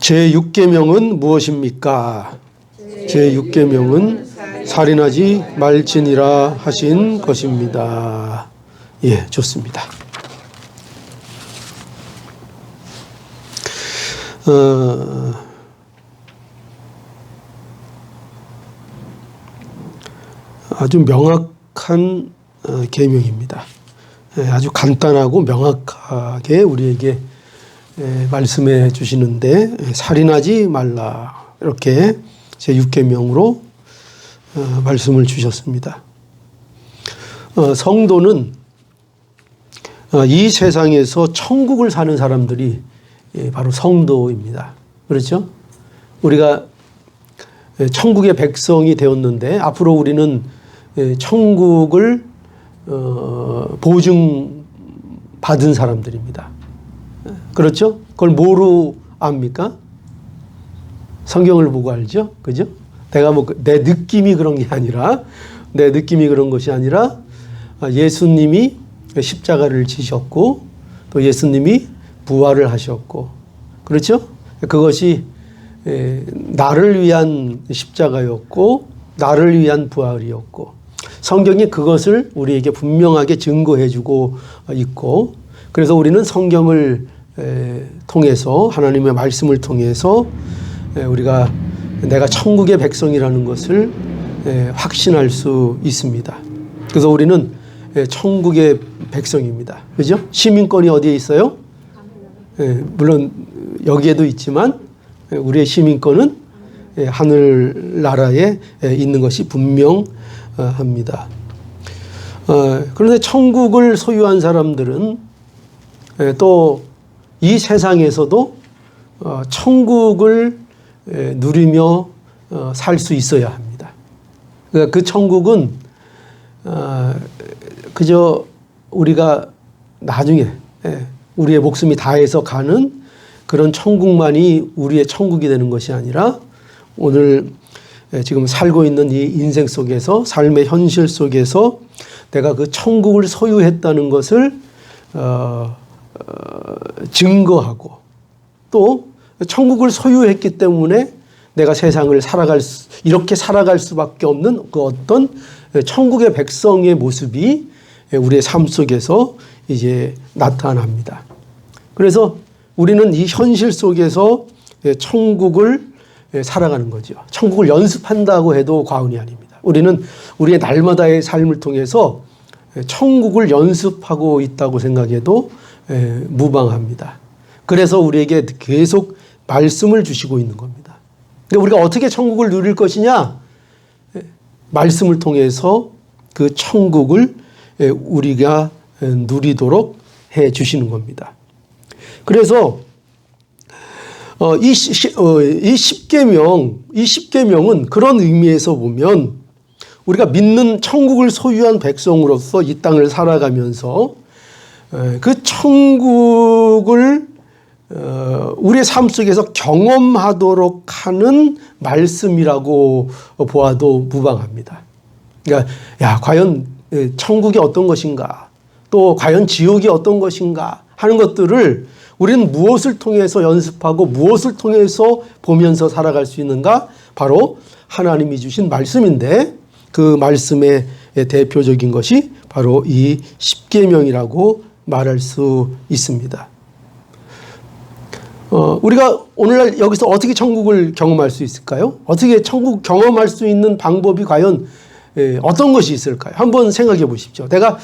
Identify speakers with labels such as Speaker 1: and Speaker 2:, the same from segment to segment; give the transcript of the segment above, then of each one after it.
Speaker 1: 제6계명은 무엇입니까? 제6계명은 살인하지 말지니라 하신 것입니다. 예, 좋습니다. 아주 명확한 계명입니다. 아주 간단하고 명확하게 우리에게 말씀해 주시는데 살인하지 말라 이렇게 제6계명으로 말씀을 주셨습니다. 성도는 이 세상에서 천국을 사는 사람들이 바로 성도입니다. 그렇죠? 우리가 천국의 백성이 되었는데 앞으로 우리는 천국을 보증받은 사람들입니다. 그렇죠? 그걸 뭐로 압니까? 성경을 보고 알죠? 그죠? 내가 뭐 내 느낌이 그런 게 아니라 내 느낌이 그런 것이 아니라 예수님이 십자가를 지셨고 또 예수님이 부활을 하셨고 그렇죠? 그것이 나를 위한 십자가였고 나를 위한 부활이었고 성경이 그것을 우리에게 분명하게 증거해 주고 있고 그래서 우리는 성경을 통해서 하나님의 말씀을 통해서 우리가 내가 천국의 백성이라는 것을 확신할 수 있습니다. 그래서 우리는 천국의 백성입니다. 그죠? 시민권이 어디에 있어요? 물론 여기에도 있지만 우리의 시민권은 하늘나라에 있는 것이 분명합니다. 그런데 천국을 소유한 사람들은 또 이 세상에서도 천국을 누리며 살 수 있어야 합니다. 그러니까 그 천국은 그저 우리가 나중에 우리의 목숨이 다해서 가는 그런 천국만이 우리의 천국이 되는 것이 아니라 오늘 지금 살고 있는 이 인생 속에서 삶의 현실 속에서 내가 그 천국을 소유했다는 것을 증거하고 또 천국을 소유했기 때문에 내가 세상을 이렇게 살아갈 수밖에 없는 그 어떤 천국의 백성의 모습이 우리의 삶 속에서 이제 나타납니다. 그래서 우리는 이 현실 속에서 천국을 살아가는 거죠. 천국을 연습한다고 해도 과언이 아닙니다. 우리는 우리의 날마다의 삶을 통해서 천국을 연습하고 있다고 생각해도 무방합니다. 그래서 우리에게 계속 말씀을 주시고 있는 겁니다. 그러니까 우리가 어떻게 천국을 누릴 것이냐? 말씀을 통해서 그 천국을 우리가 누리도록 해 주시는 겁니다. 그래서 이 10계명은 그런 의미에서 보면 우리가 믿는 천국을 소유한 백성으로서 이 땅을 살아가면서 그 천국을 우리의 삶 속에서 경험하도록 하는 말씀이라고 보아도 무방합니다. 그러니까 과연 천국이 어떤 것인가 또 과연 지옥이 어떤 것인가 하는 것들을 우리는 무엇을 통해서 연습하고 무엇을 통해서 보면서 살아갈 수 있는가? 바로 하나님이 주신 말씀인데 그 말씀의 대표적인 것이 바로 이 10계명이라고 말할 수 있습니다. 우리가 오늘날 여기서 어떻게 천국을 경험할 수 있을까요? 어떻게 천국 경험할 수 있는 방법이 과연 어떤 것이 있을까요? 한번 생각해 보십시오. 내가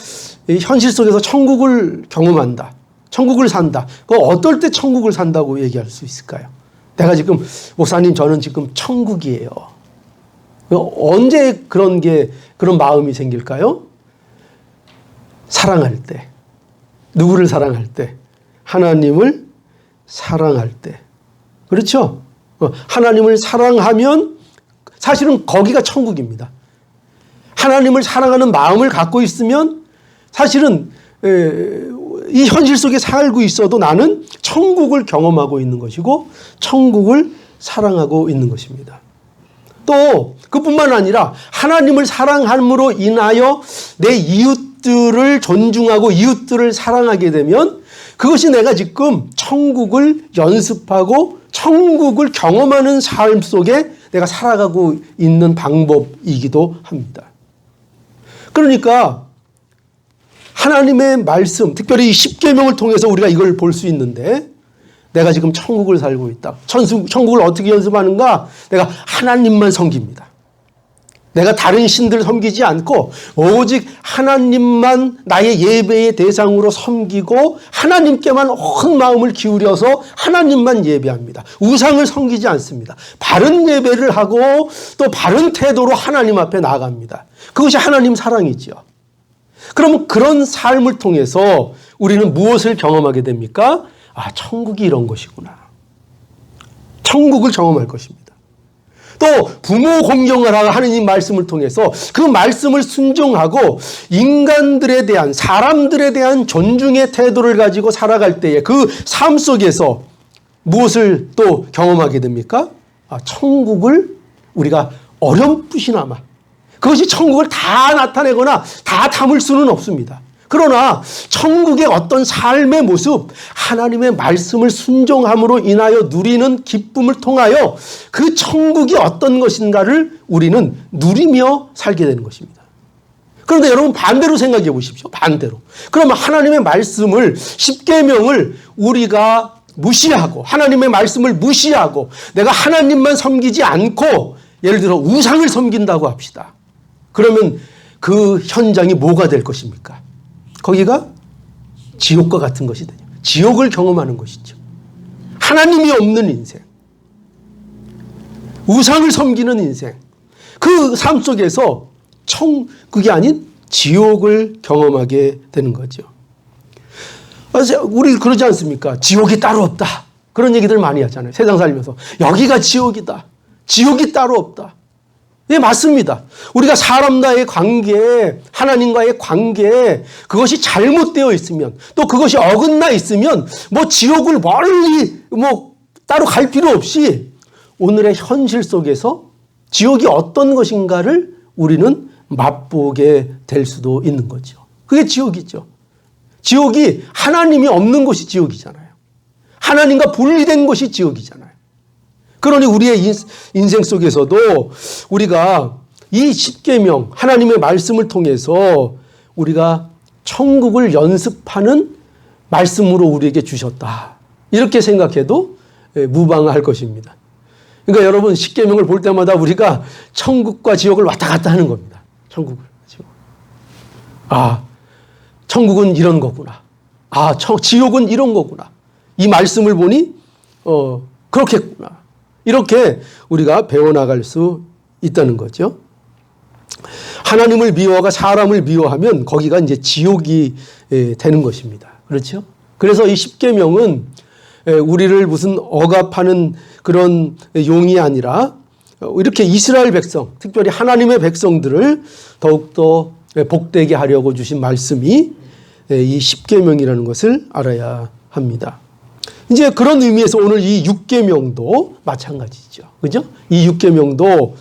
Speaker 1: 현실 속에서 천국을 경험한다. 천국을 산다. 그 어떨 때 천국을 산다고 얘기할 수 있을까요? 내가 지금 목사님 저는 지금 천국이에요. 언제 그런 마음이 생길까요? 사랑할 때. 누구를 사랑할 때? 하나님을 사랑할 때. 그렇죠? 하나님을 사랑하면 사실은 거기가 천국입니다. 하나님을 사랑하는 마음을 갖고 있으면 사실은 이 현실 속에 살고 있어도 나는 천국을 경험하고 있는 것이고 천국을 사랑하고 있는 것입니다. 또 그뿐만 아니라 하나님을 사랑함으로 인하여 내 이웃들을 존중하고 이웃들을 사랑하게 되면 그것이 내가 지금 천국을 연습하고 천국을 경험하는 삶 속에 내가 살아가고 있는 방법이기도 합니다. 그러니까 하나님의 말씀, 특별히 이 십계명을 통해서 우리가 이걸 볼 수 있는데, 내가 지금 천국을 살고 있다. 천국을 어떻게 연습하는가? 내가 하나님만 섬깁니다. 내가 다른 신들 섬기지 않고 오직 하나님만 나의 예배의 대상으로 섬기고 하나님께만 온 마음을 기울여서 하나님만 예배합니다. 우상을 섬기지 않습니다. 바른 예배를 하고 또 바른 태도로 하나님 앞에 나아갑니다. 그것이 하나님 사랑이지요. 그러면 그런 삶을 통해서 우리는 무엇을 경험하게 됩니까? 아, 천국이 이런 것이구나. 천국을 경험할 것입니다. 또 부모 공경을 하느님 말씀을 통해서 그 말씀을 순종하고 인간들에 대한, 사람들에 대한 존중의 태도를 가지고 살아갈 때에 그 삶 속에서 무엇을 또 경험하게 됩니까? 아, 천국을 우리가 어렴풋이나마, 그것이 천국을 다 나타내거나 다 담을 수는 없습니다. 그러나 천국의 어떤 삶의 모습, 하나님의 말씀을 순종함으로 인하여 누리는 기쁨을 통하여 그 천국이 어떤 것인가를 우리는 누리며 살게 되는 것입니다. 그런데 여러분 반대로 생각해 보십시오. 반대로. 그러면 하나님의 말씀을, 십계명을 우리가 무시하고 하나님의 말씀을 무시하고 내가 하나님만 섬기지 않고 예를 들어 우상을 섬긴다고 합시다. 그러면 그 현장이 뭐가 될 것입니까? 거기가 지옥과 같은 것이 되죠. 지옥을 경험하는 것이죠. 하나님이 없는 인생, 우상을 섬기는 인생, 그 삶 속에서 천국이 아닌 지옥을 경험하게 되는 거죠. 우리 그러지 않습니까? 지옥이 따로 없다. 그런 얘기들 많이 하잖아요. 세상 살면서. 여기가 지옥이다. 지옥이 따로 없다. 예, 맞습니다. 우리가 사람과의 관계, 하나님과의 관계, 그것이 잘못되어 있으면, 또 그것이 어긋나 있으면, 지옥을 멀리, 따로 갈 필요 없이 오늘의 현실 속에서 지옥이 어떤 것인가를 우리는 맛보게 될 수도 있는 거죠. 그게 지옥이죠. 지옥이 하나님이 없는 것이 지옥이잖아요. 하나님과 분리된 것이 지옥이잖아요. 그러니 우리의 인생 속에서도 우리가 이 십계명, 하나님의 말씀을 통해서 우리가 천국을 연습하는 말씀으로 우리에게 주셨다. 이렇게 생각해도 무방할 것입니다. 그러니까 여러분 십계명을 볼 때마다 우리가 천국과 지옥을 왔다 갔다 하는 겁니다. 천국을. 아, 천국은 이런 거구나. 아, 지옥은 이런 거구나. 이 말씀을 보니 그렇겠구나. 이렇게 우리가 배워나갈 수 있다는 거죠. 하나님을 미워가 사람을 미워하면 거기가 이제 지옥이 되는 것입니다. 그렇죠? 그래서 이 십계명은 우리를 무슨 억압하는 그런 용이 아니라 이렇게 이스라엘 백성, 특별히 하나님의 백성들을 더욱더 복되게 하려고 주신 말씀이 이 십계명이라는 것을 알아야 합니다. 이제 그런 의미에서 오늘 이 육계명도 마찬가지죠. 그죠? 이 육계명도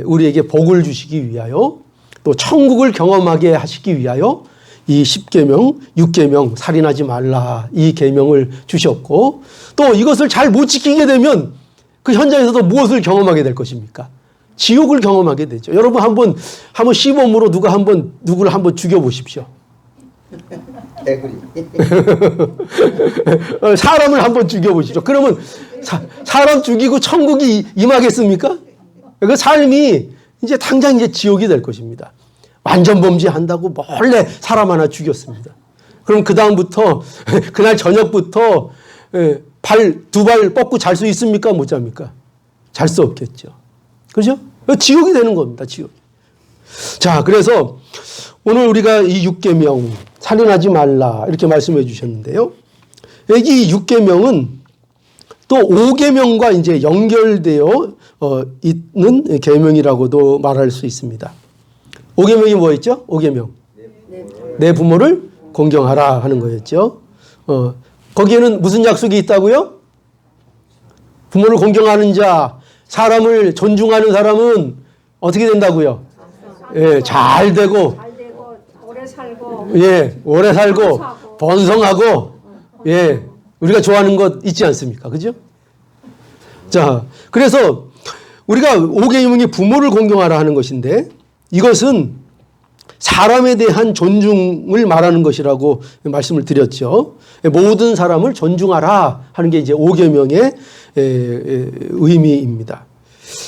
Speaker 1: 우리에게 복을 주시기 위하여 또 천국을 경험하게 하시기 위하여 이 십계명, 육계명, 살인하지 말라 이 계명을 주셨고 또 이것을 잘 못 지키게 되면 그 현장에서도 무엇을 경험하게 될 것입니까? 지옥을 경험하게 되죠. 여러분 한번 시범으로 누구를 한번 죽여보십시오.
Speaker 2: 개구리.
Speaker 1: 사람을 한번 죽여보시죠. 그러면 사람 죽이고 천국이 임하겠습니까? 그 삶이 이제 당장 이제 지옥이 될 것입니다. 완전 범죄한다고 몰래 사람 하나 죽였습니다. 그럼 그 다음부터 그날 저녁부터 두 발 뻗고 잘 수 있습니까? 못 잡니까? 잘 수 없겠죠. 그죠? 지옥이 되는 겁니다. 지옥. 자, 그래서 오늘 우리가 이 육계명 살인하지 말라 이렇게 말씀해 주셨는데요. 이 육계명은 또 5계명과 이제 연결되어 있는 계명이라고도 말할 수 있습니다. 5계명이 뭐였죠? 5계명. 내 부모를 공경하라 하는 거였죠. 거기에는 무슨 약속이 있다고요? 부모를 공경하는 자, 사람을 존중하는 사람은 어떻게 된다고요? 예, 잘 되고
Speaker 3: 오래 살고
Speaker 1: 예, 오래 살고 번성하고 예, 우리가 좋아하는 것 있지 않습니까? 그죠? 자, 그래서 우리가 5계명이 부모를 공경하라 하는 것인데 이것은 사람에 대한 존중을 말하는 것이라고 말씀을 드렸죠. 모든 사람을 존중하라 하는 게 이제 5계명의 의미입니다.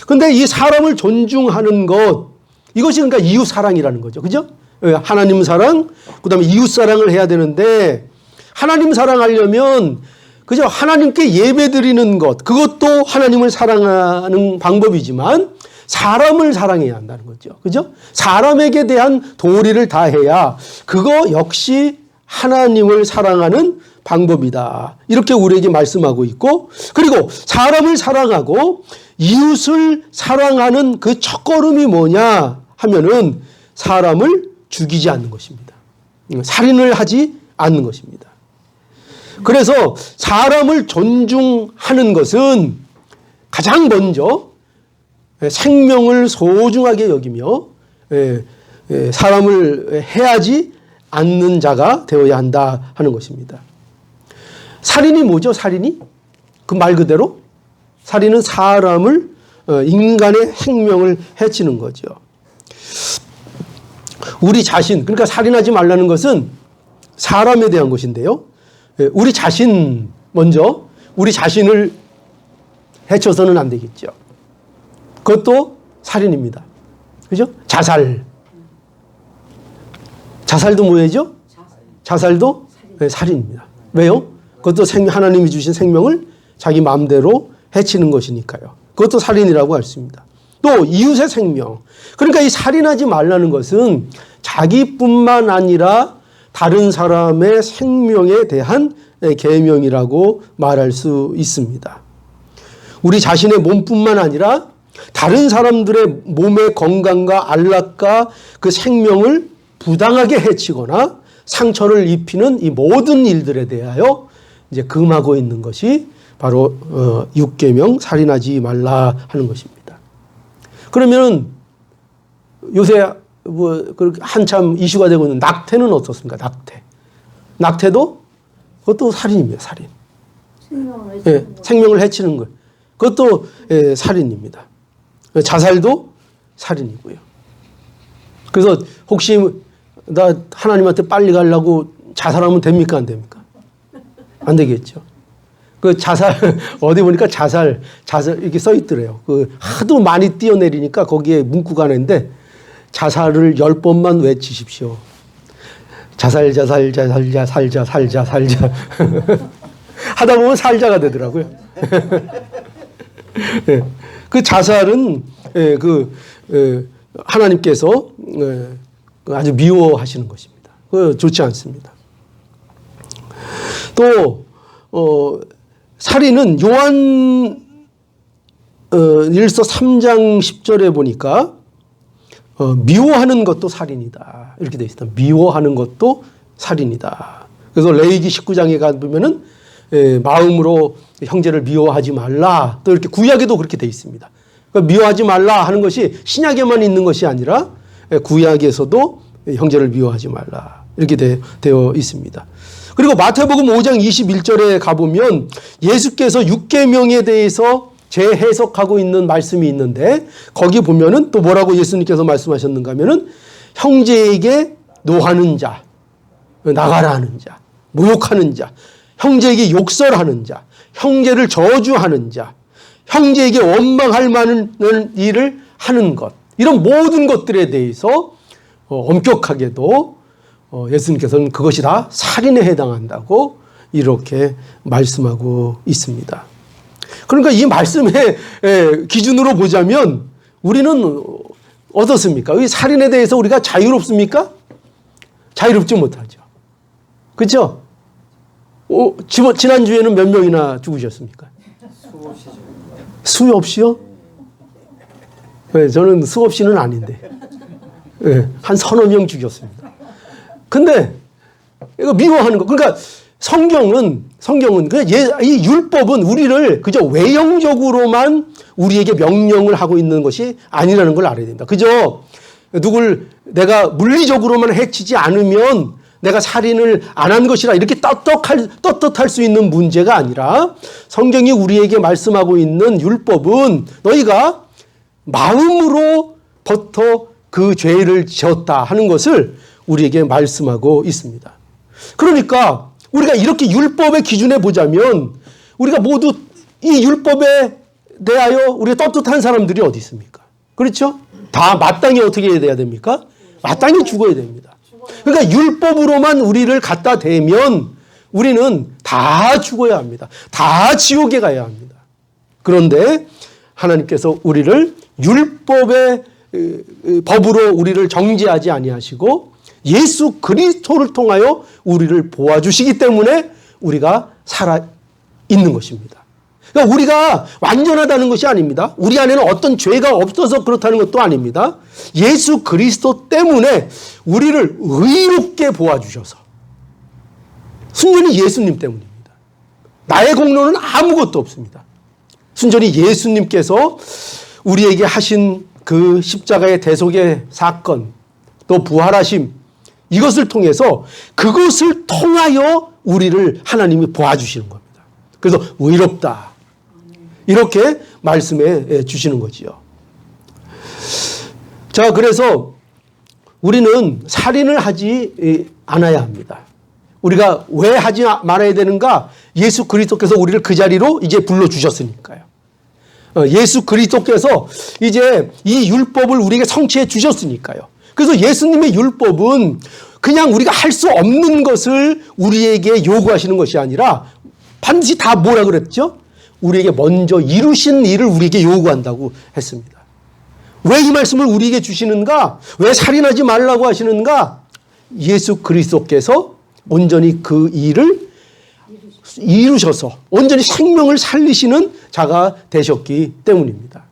Speaker 1: 그런데 이 사람을 존중하는 것, 이것이 그러니까 이웃 사랑이라는 거죠. 그죠? 하나님 사랑, 그 다음에 이웃 사랑을 해야 되는데 하나님 사랑하려면 그죠? 하나님께 예배 드리는 것, 그것도 하나님을 사랑하는 방법이지만 사람을 사랑해야 한다는 거죠. 그죠? 사람에게 대한 도리를 다해야 그거 역시 하나님을 사랑하는 방법이다. 이렇게 우리에게 말씀하고 있고, 그리고 사람을 사랑하고 이웃을 사랑하는 그 첫걸음이 뭐냐 하면은 사람을 죽이지 않는 것입니다. 살인을 하지 않는 것입니다. 그래서 사람을 존중하는 것은 가장 먼저 생명을 소중하게 여기며 사람을 해하지 않는 자가 되어야 한다 하는 것입니다. 살인이 뭐죠? 살인이? 그 말 그대로 살인은 사람을 인간의 생명을 해치는 거죠. 우리 자신, 그러니까 살인하지 말라는 것은 사람에 대한 것인데요. 우리 자신 먼저 우리 자신을 해쳐서는 안 되겠죠. 그것도 살인입니다. 그죠? 자살. 자살도 뭐예요? 자살도 살인입니다. 왜요? 그것도 하나님이 주신 생명을 자기 마음대로 해치는 것이니까요. 그것도 살인이라고 할 수 있습니다. 또 이웃의 생명. 그러니까 이 살인하지 말라는 것은 자기뿐만 아니라 다른 사람의 생명에 대한 계명이라고 말할 수 있습니다. 우리 자신의 몸뿐만 아니라 다른 사람들의 몸의 건강과 안락과 그 생명을 부당하게 해치거나 상처를 입히는 이 모든 일들에 대하여 이제 금하고 있는 것이 바로 6계명 살인하지 말라 하는 것입니다. 그러면 요새 뭐 한참 이슈가 되고 있는 낙태는 어떻습니까? 낙태도 그것도 살인입니다. 살인. 생명을 해치는 것. 그것도 살인입니다. 자살도 살인이고요. 그래서 혹시 나 하나님한테 빨리 가려고 자살하면 됩니까? 안 됩니까? 안 되겠죠. 그 자살, 어디 보니까 자살 이렇게 써 있더래요. 그 하도 많이 뛰어내리니까 거기에 문구가 하는데 자살을 10번만 외치십시오. 자살, 살자. 하다 보면 살자가 되더라고요. 그 자살은 하나님께서 아주 미워하시는 것입니다. 좋지 않습니다. 또 살인은 요한 일서 3장 10절에 보니까 미워하는 것도 살인이다. 이렇게 되어 있습니다. 미워하는 것도 살인이다. 그래서 레위기 19장에 가보면은 마음으로 형제를 미워하지 말라. 또 이렇게 구약에도 그렇게 되어 있습니다. 그러니까 미워하지 말라 하는 것이 신약에만 있는 것이 아니라 구약에서도 형제를 미워하지 말라. 이렇게 되어 있습니다. 그리고 마태복음 5장 21절에 가보면 예수께서 6계명에 대해서 재해석하고 있는 말씀이 있는데 거기 보면은 또 뭐라고 예수님께서 말씀하셨는가 하면은 형제에게 노하는 자, 나가라 하는 자, 모욕하는 자, 형제에게 욕설하는 자, 형제를 저주하는 자, 형제에게 원망할 만한 일을 하는 것, 이런 모든 것들에 대해서 엄격하게도 예수님께서는 그것이 다 살인에 해당한다고 이렇게 말씀하고 있습니다. 그러니까 이 말씀의 기준으로 보자면 우리는 어떻습니까? 이 살인에 대해서 우리가 자유롭습니까? 자유롭지 못하죠. 그렇죠? 지난주에는 몇 명이나 죽으셨습니까? 수없이요? 네, 저는 수없이는 아닌데 한 서너 명 죽였습니다. 근데 이거 미워하는 거. 그러니까 성경은 이 율법은 우리를 그저 외형적으로만 우리에게 명령을 하고 있는 것이 아니라는 걸 알아야 된다. 그저 누굴 내가 물리적으로만 해치지 않으면 내가 살인을 안 한 것이라 이렇게 떳떳할 수 있는 문제가 아니라 성경이 우리에게 말씀하고 있는 율법은 너희가 마음으로부터 그 죄를 지었다 하는 것을 우리에게 말씀하고 있습니다. 그러니까 우리가 이렇게 율법의 기준에 보자면 우리가 모두 이 율법에 대하여 우리가 떳떳한 사람들이 어디 있습니까? 그렇죠? 다 마땅히 어떻게 해야 됩니까? 마땅히 죽어야 됩니다. 그러니까 율법으로만 우리를 갖다 대면 우리는 다 죽어야 합니다. 다 지옥에 가야 합니다. 그런데 하나님께서 우리를 율법의 법으로 우리를 정죄하지 아니하시고 예수 그리스도를 통하여 우리를 보아주시기 때문에 우리가 살아 있는 것입니다. 그러니까 우리가 완전하다는 것이 아닙니다. 우리 안에는 어떤 죄가 없어서 그렇다는 것도 아닙니다. 예수 그리스도 때문에 우리를 의롭게 보아주셔서 순전히 예수님 때문입니다. 나의 공로는 아무것도 없습니다. 순전히 예수님께서 우리에게 하신 그 십자가의 대속의 사건 또 부활하심 이것을 통해서 그것을 통하여 우리를 하나님이 보아주시는 겁니다. 그래서 의롭다 이렇게 말씀해 주시는 거지요. 자, 그래서 우리는 살인을 하지 않아야 합니다. 우리가 왜 하지 말아야 되는가? 예수 그리스도께서 우리를 그 자리로 이제 불러주셨으니까요. 예수 그리스도께서 이제 이 율법을 우리에게 성취해 주셨으니까요. 그래서 예수님의 율법은 그냥 우리가 할 수 없는 것을 우리에게 요구하시는 것이 아니라 반드시 다 뭐라 그랬죠? 우리에게 먼저 이루신 일을 우리에게 요구한다고 했습니다. 왜 이 말씀을 우리에게 주시는가? 왜 살인하지 말라고 하시는가? 예수 그리스도께서 온전히 그 일을 이루셔서 온전히 생명을 살리시는 자가 되셨기 때문입니다.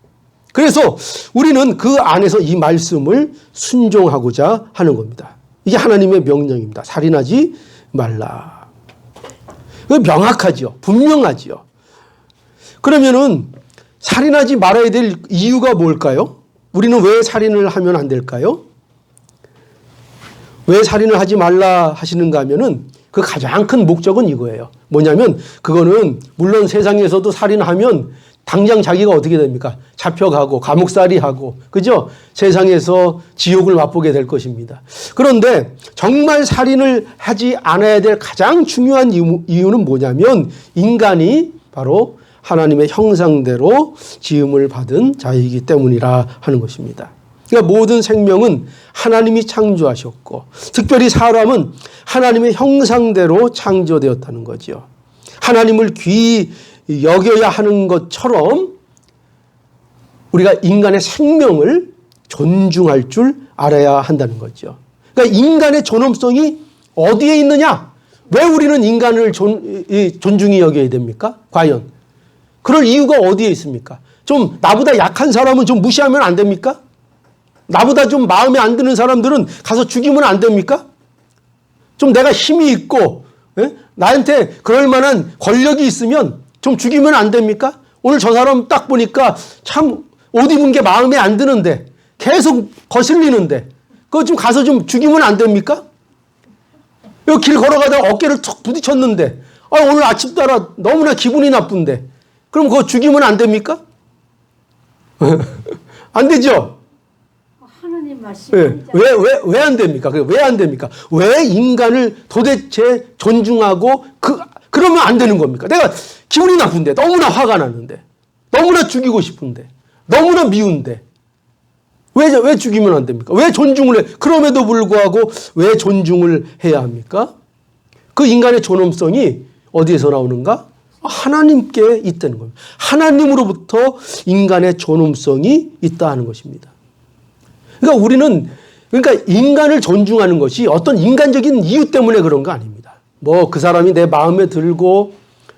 Speaker 1: 그래서 우리는 그 안에서 이 말씀을 순종하고자 하는 겁니다. 이게 하나님의 명령입니다. 살인하지 말라. 명확하죠. 분명하죠. 그러면은 살인하지 말아야 될 이유가 뭘까요? 우리는 왜 살인을 하면 안 될까요? 왜 살인을 하지 말라 하시는가 하면은 그 가장 큰 목적은 이거예요. 뭐냐면 그거는 물론 세상에서도 살인하면 당장 자기가 어떻게 됩니까? 잡혀가고 감옥살이하고 그죠? 세상에서 지옥을 맛보게 될 것입니다. 그런데 정말 살인을 하지 않아야 될 가장 중요한 이유는 뭐냐면 인간이 바로 하나님의 형상대로 지음을 받은 자이기 때문이라 하는 것입니다. 그러니까 모든 생명은 하나님이 창조하셨고 특별히 사람은 하나님의 형상대로 창조되었다는 거죠. 하나님을 귀히 여겨야 하는 것처럼 우리가 인간의 생명을 존중할 줄 알아야 한다는 거죠. 그러니까 인간의 존엄성이 어디에 있느냐? 왜 우리는 인간을 존중히 여겨야 됩니까? 과연 그럴 이유가 어디에 있습니까? 좀 나보다 약한 사람은 좀 무시하면 안 됩니까? 나보다 좀 마음에 안 드는 사람들은 가서 죽이면 안 됩니까? 좀 내가 힘이 있고 나한테 그럴 만한 권력이 있으면 좀 죽이면 안 됩니까? 오늘 저 사람 딱 보니까 참 옷 입은 게 마음에 안 드는데 계속 거슬리는데 그거 좀 가서 좀 죽이면 안 됩니까? 여기 길 걸어가다가 어깨를 툭 부딪혔는데 오늘 아침따라 너무나 기분이 나쁜데 그럼 그거 죽이면 안 됩니까? 안 되죠?
Speaker 3: 하나님 말씀.
Speaker 1: 왜 안 됩니까? 왜 안 됩니까? 왜 인간을 도대체 존중하고 그러면 안 되는 겁니까? 내가 기분이 나쁜데, 너무나 화가 나는데, 너무나 죽이고 싶은데, 너무나 미운데, 왜 죽이면 안 됩니까? 왜 존중을 해? 그럼에도 불구하고 왜 존중을 해야 합니까? 그 인간의 존엄성이 어디에서 나오는가? 하나님께 있다는 겁니다. 하나님으로부터 인간의 존엄성이 있다 하는 것입니다. 그러니까 인간을 존중하는 것이 어떤 인간적인 이유 때문에 그런 거 아닙니다. 뭐 그 사람이 내 마음에 들고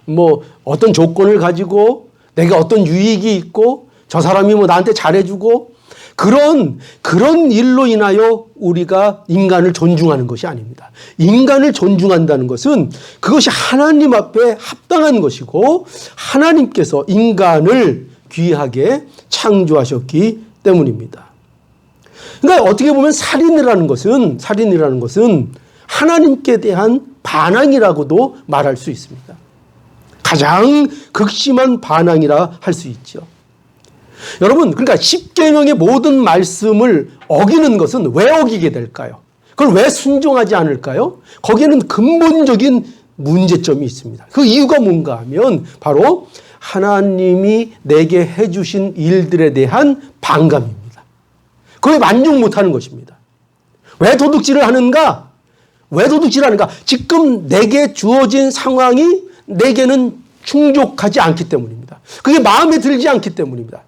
Speaker 1: 뭐 어떤 조건을 가지고 내가 어떤 유익이 있고 저 사람이 뭐 나한테 잘해주고 그런 일로 인하여 우리가 인간을 존중하는 것이 아닙니다. 인간을 존중한다는 것은 그것이 하나님 앞에 합당한 것이고 하나님께서 인간을 귀하게 창조하셨기 때문입니다. 그러니까 어떻게 보면 살인이라는 것은 하나님께 대한 반항이라고도 말할 수 있습니다. 가장 극심한 반항이라 할 수 있죠. 여러분, 그러니까 십계명의 모든 말씀을 어기는 것은 왜 어기게 될까요? 그걸 왜 순종하지 않을까요? 거기에는 근본적인 문제점이 있습니다. 그 이유가 뭔가 하면 바로 하나님이 내게 해주신 일들에 대한 반감입니다. 그거에 만족 못하는 것입니다. 왜 도둑질을 하는가? 왜 도둑질을 하는가? 지금 내게 주어진 상황이 내게는 충족하지 않기 때문입니다. 그게 마음에 들지 않기 때문입니다.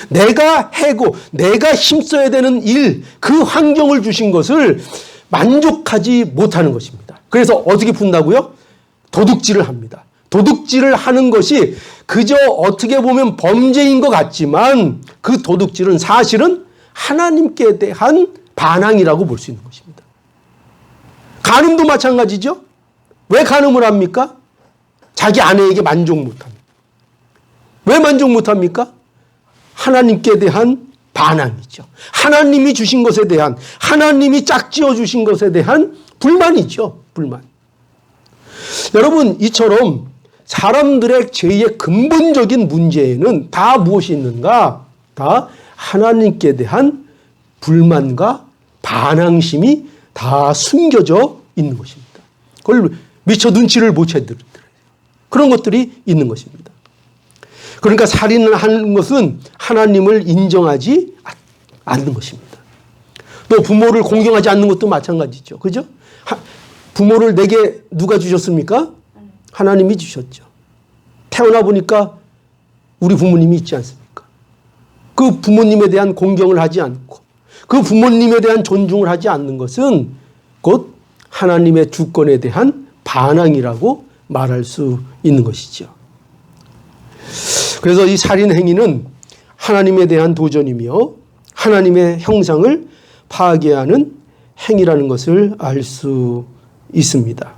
Speaker 1: 내가 해고, 내가 힘써야 되는 일, 그 환경을 주신 것을 만족하지 못하는 것입니다. 그래서 어떻게 푼다고요? 도둑질을 합니다. 도둑질을 하는 것이 그저 어떻게 보면 범죄인 것 같지만 그 도둑질은 사실은 하나님께 대한 반항이라고 볼 수 있는 것입니다. 간음도 마찬가지죠. 왜 간음을 합니까? 자기 아내에게 만족 못합니다. 왜 만족 못합니까? 하나님께 대한 반항이죠. 하나님이 주신 것에 대한, 하나님이 짝지어 주신 것에 대한 불만이죠. 불만. 여러분, 이처럼 사람들의 죄의 근본적인 문제에는 다 무엇이 있는가? 다 하나님께 대한 불만과 반항심이 다 숨겨져 있는 것입니다. 그걸 미처 눈치를 못 채더라고요. 그런 것들이 있는 것입니다. 그러니까 살인을 하는 것은 하나님을 인정하지 않는 것입니다. 또 부모를 공경하지 않는 것도 마찬가지죠. 그죠? 부모를 내게 누가 주셨습니까? 하나님이 주셨죠. 태어나 보니까 우리 부모님이 있지 않습니까? 그 부모님에 대한 공경을 하지 않고 그 부모님에 대한 존중을 하지 않는 것은 곧 하나님의 주권에 대한 반항이라고 말할 수 있는 것이죠. 그래서 이 살인 행위는 하나님에 대한 도전이며 하나님의 형상을 파괴하는 행위라는 것을 알 수 있습니다.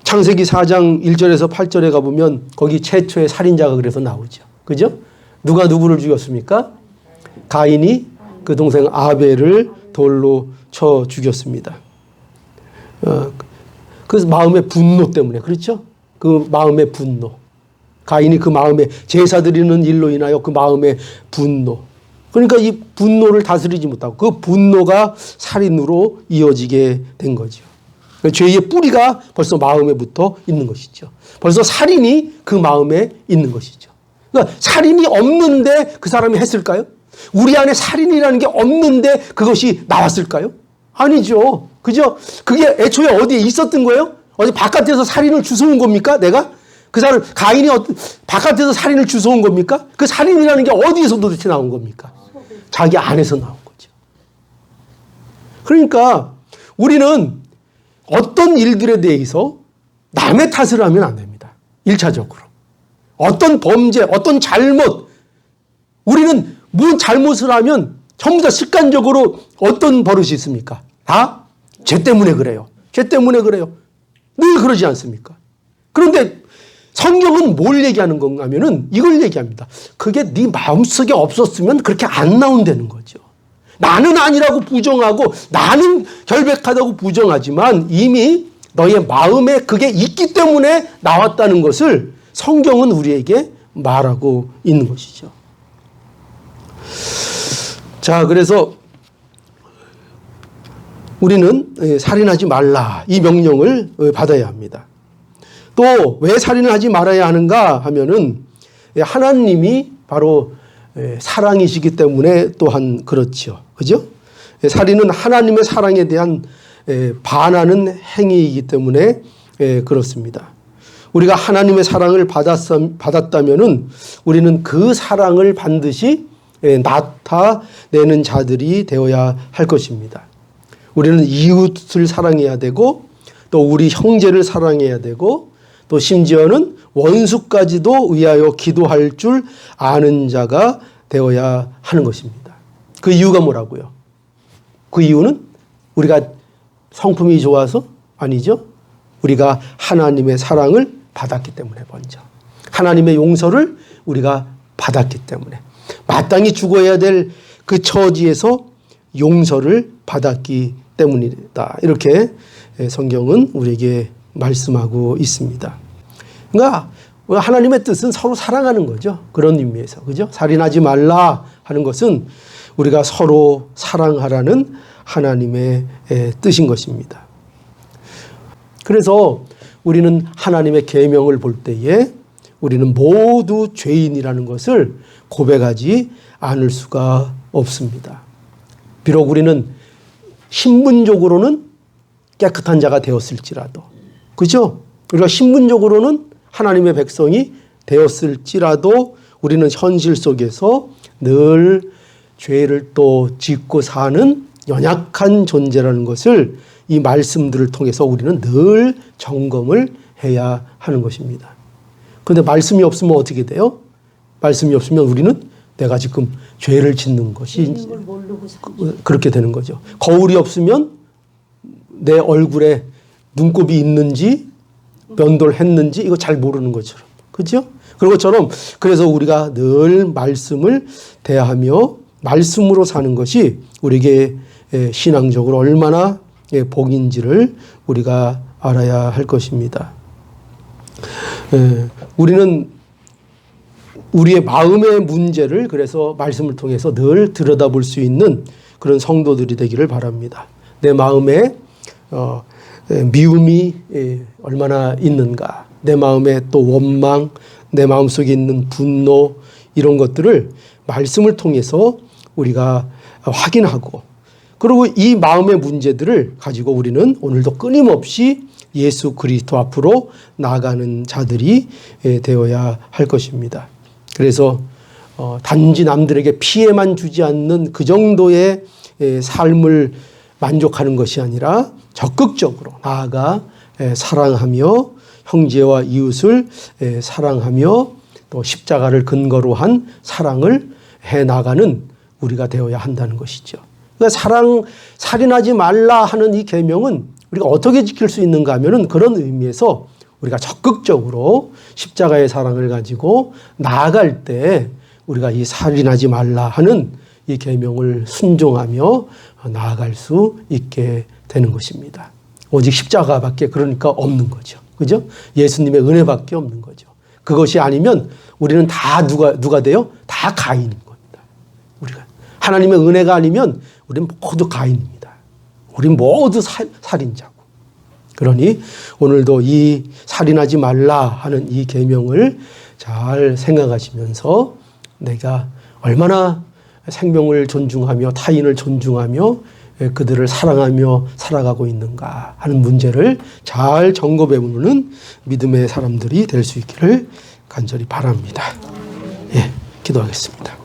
Speaker 1: 창세기 4장 1절에서 8절에 가보면 거기 최초의 살인자가 그래서 나오죠. 그죠? 누가 누구를 죽였습니까? 가인이 그 동생 아벨을 돌로 쳐 죽였습니다. 그 마음의 분노 때문에, 그렇죠? 그 마음의 분노. 가인이 그 마음에 제사 드리는 일로 인하여 그 마음의 분노. 그러니까 이 분노를 다스리지 못하고 그 분노가 살인으로 이어지게 된 거죠. 죄의 뿌리가 벌써 마음에 붙어 있는 것이죠. 벌써 살인이 그 마음에 있는 것이죠. 그러니까 살인이 없는데 그 사람이 했을까요? 우리 안에 살인이라는 게 없는데 그것이 나왔을까요? 아니죠. 그죠? 그게 애초에 어디에 있었던 거예요? 어디 바깥에서 살인을 주워온 겁니까? 내가? 그 사람, 가인이 바깥에서 살인을 주워온 겁니까? 그 살인이라는 게 어디에서 도대체 나온 겁니까? 자기 안에서 나온 거죠. 그러니까 우리는 어떤 일들에 대해서 남의 탓을 하면 안 됩니다. 1차적으로. 어떤 범죄, 어떤 잘못, 우리는 무슨 잘못을 하면 전부 다 습관적으로 어떤 버릇이 있습니까? 다 죄 때문에 그래요. 죄 때문에 그래요. 늘 그러지 않습니까? 그런데 성경은 뭘 얘기하는 건가 하면은 이걸 얘기합니다. 그게 네 마음속에 없었으면 그렇게 안 나온다는 거죠. 나는 아니라고 부정하고 나는 결백하다고 부정하지만 이미 너의 마음에 그게 있기 때문에 나왔다는 것을 성경은 우리에게 말하고 있는 것이죠. 자, 그래서 우리는 살인하지 말라 이 명령을 받아야 합니다. 또 왜 살인을 하지 말아야 하는가 하면은 하나님이 바로 사랑이시기 때문에 또한 그렇죠. 그죠? 살인은 하나님의 사랑에 대한 반하는 행위이기 때문에 그렇습니다. 우리가 하나님의 사랑을 받았다면은 우리는 그 사랑을 반드시 나타내는 자들이 되어야 할 것입니다. 우리는 이웃을 사랑해야 되고 또 우리 형제를 사랑해야 되고 또 심지어는 원수까지도 위하여 기도할 줄 아는 자가 되어야 하는 것입니다. 그 이유가 뭐라고요? 그 이유는 우리가 성품이 좋아서? 아니죠. 우리가 하나님의 사랑을 받았기 때문에 먼저. 하나님의 용서를 우리가 받았기 때문에. 마땅히 죽어야 될 그 처지에서 용서를 받았기 때문이다. 이렇게 성경은 우리에게 말씀하고 있습니다. 그러니까 하나님의 뜻은 서로 사랑하는 거죠. 그런 의미에서. 그죠? 살인하지 말라 하는 것은 우리가 서로 사랑하라는 하나님의 뜻인 것입니다. 그래서 우리는 하나님의 계명을 볼 때에 우리는 모두 죄인이라는 것을 고백하지 않을 수가 없습니다. 비록 우리는 신분적으로는 깨끗한 자가 되었을지라도, 그죠? 우리가 신분적으로는 하나님의 백성이 되었을지라도 우리는 현실 속에서 늘 죄를 또 짓고 사는 연약한 존재라는 것을 이 말씀들을 통해서 우리는 늘 점검을 해야 하는 것입니다. 그런데 말씀이 없으면 어떻게 돼요? 말씀이 없으면 우리는 내가 지금 죄를 짓는 것이
Speaker 3: 있는 걸 모르고 살죠.
Speaker 1: 그렇게 되는 거죠. 거울이 없으면 내 얼굴에 눈곱이 있는지 면도했는지 이거 잘 모르는 것처럼. 그렇죠? 그런 것처럼 그래서 우리가 늘 말씀을 대하며 말씀으로 사는 것이 우리에게 신앙적으로 얼마나 복인지를 우리가 알아야 할 것입니다. 우리는 우리의 마음의 문제를 그래서 말씀을 통해서 늘 들여다볼 수 있는 그런 성도들이 되기를 바랍니다. 내 마음에 미움이 얼마나 있는가, 내 마음에 또 원망, 내 마음속에 있는 분노 이런 것들을 말씀을 통해서 우리가 확인하고 그리고 이 마음의 문제들을 가지고 우리는 오늘도 끊임없이 예수 그리스도 앞으로 나아가는 자들이 되어야 할 것입니다. 그래서 단지 남들에게 피해만 주지 않는 그 정도의 삶을 만족하는 것이 아니라 적극적으로 나아가 사랑하며 형제와 이웃을 사랑하며 또 십자가를 근거로 한 사랑을 해나가는 우리가 되어야 한다는 것이죠. 그러니까 살인하지 말라 하는 이 계명은 우리가 어떻게 지킬 수 있는가 하면은 그런 의미에서 우리가 적극적으로 십자가의 사랑을 가지고 나아갈 때 우리가 이 살인하지 말라 하는 이 계명을 순종하며 나아갈 수 있게 되는 것입니다. 오직 십자가밖에 그러니까 없는 거죠. 그죠? 예수님의 은혜밖에 없는 거죠. 그것이 아니면 우리는 다 누가 돼요? 다 가인인 겁니다. 우리가 하나님의 은혜가 아니면 우리는 모두 가인입니다. 우리는 모두 살인자고. 그러니 오늘도 이 살인하지 말라 하는 이 계명을 잘 생각하시면서 내가 얼마나 생명을 존중하며 타인을 존중하며 그들을 사랑하며 살아가고 있는가 하는 문제를 잘 점검해 보는 믿음의 사람들이 될 수 있기를 간절히 바랍니다. 예, 기도하겠습니다.